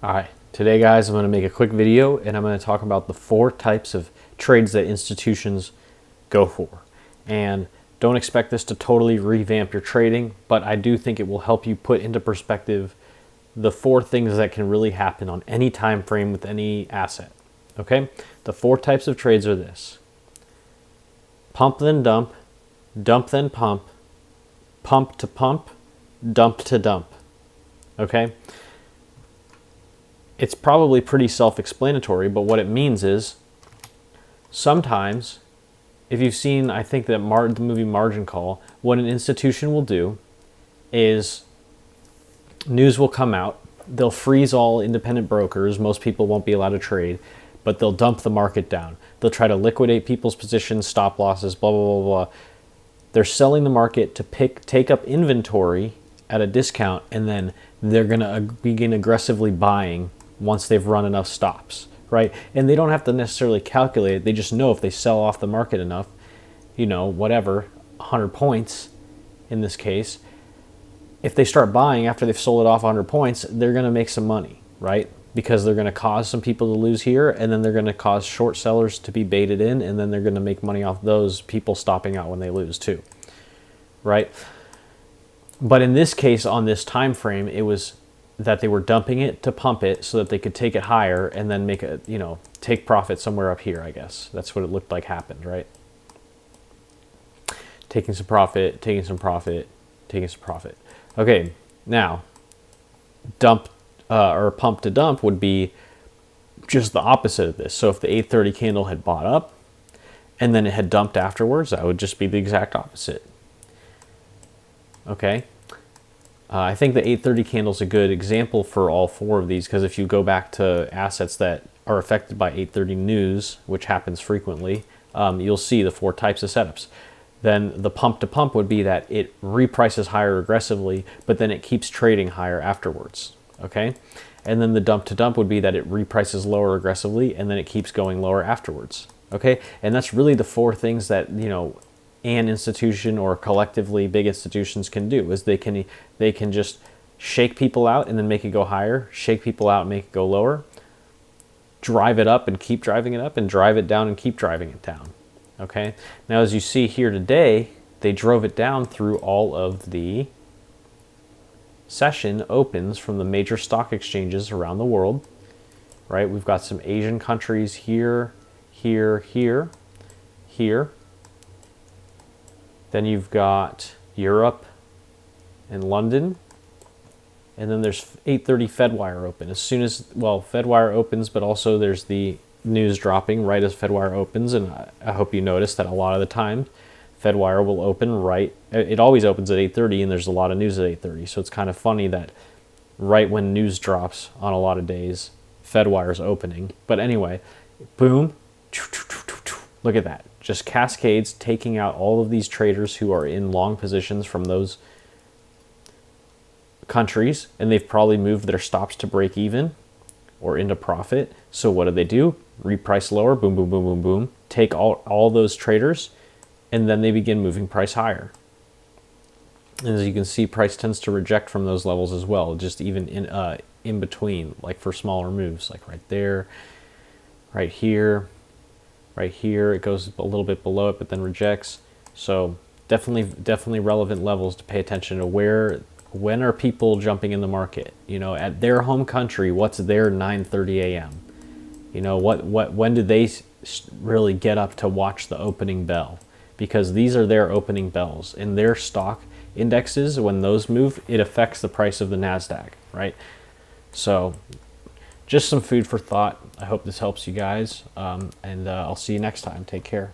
Alright, today guys I'm going to make a quick video and I'm going to talk about the 4 types of trades that institutions go for. And don't expect this to totally revamp your trading, but I do think it will help you put into perspective the 4 things that can really happen on any time frame with any asset. Okay? The 4 types of trades are this: pump then dump, dump then pump, pump to pump, dump to dump. Okay? It's probably pretty self-explanatory, but what it means is sometimes, if you've seen, I think that the movie Margin Call, what an institution will do is news will come out, they'll freeze all independent brokers, most people won't be allowed to trade, but they'll dump the market down. They'll try to liquidate people's positions, stop losses, blah, blah, blah, blah. They're selling the market to take up inventory at a discount, and then they're going to begin aggressively buying once they've run enough stops, right? And they don't have to necessarily calculate it. They just know if they sell off the market enough, whatever, 100 points in this case, if they start buying after they've sold it off 100 points, they're going to make some money, right? Because they're going to cause some people to lose here, and then they're going to cause short sellers to be baited in, and then they're going to make money off those people stopping out when they lose too, right? But in this case, on this time frame, it was that they were dumping it to pump it so that they could take it higher and then make a, take profit somewhere up here, I guess. That's what it looked like happened, right? Taking some profit, taking some profit, taking some profit. Okay, now, dump or pump to dump would be just the opposite of this. So if the 830 candle had bought up and then it had dumped afterwards, that would just be the exact opposite. Okay? I think the 830 candle is a good example for all 4 of these, because if you go back to assets that are affected by 830 news, which happens frequently, you'll see the 4 types of setups. Then the pump to pump would be that it reprices higher aggressively, but then it keeps trading higher afterwards. Okay? And then the dump to dump would be that it reprices lower aggressively, and then it keeps going lower afterwards. Okay? And that's really the 4 things that, an institution or collectively big institutions can do, is they can just shake people out and then make it go higher, shake people out and make it go lower, drive it up and keep driving it up, and drive it down and keep driving it down. Okay? Now, as you see here today, they drove it down through all of the session opens from the major stock exchanges around the world, right? We've got some Asian countries here, here, here, here. Then you've got Europe and London. And then there's 8:30 Fedwire open. As soon as, Fedwire opens, but also there's the news dropping right as Fedwire opens. And I hope you notice that a lot of the time, Fedwire will open right, it always opens at 8:30, and there's a lot of news at 8:30. So it's kind of funny that right when news drops on a lot of days, Fedwire's opening. But anyway, boom, look at that. Just cascades, taking out all of these traders who are in long positions from those countries, and they've probably moved their stops to break even or into profit. So what do? Reprice lower, boom, boom, boom, boom, boom. Take all those traders, and then they begin moving price higher. And as you can see, price tends to reject from those levels as well, just even in between, like for smaller moves, like right there, right here, right here. It goes a little bit below it, but then rejects. So definitely relevant levels to pay attention to. When are people jumping in the market? At their home country, what's their 9:30 a.m.? When do they really get up to watch the opening bell? Because these are their opening bells. In their stock indexes, when those move, it affects the price of the NASDAQ, right? So just some food for thought. I hope this helps you guys, and I'll see you next time. Take care.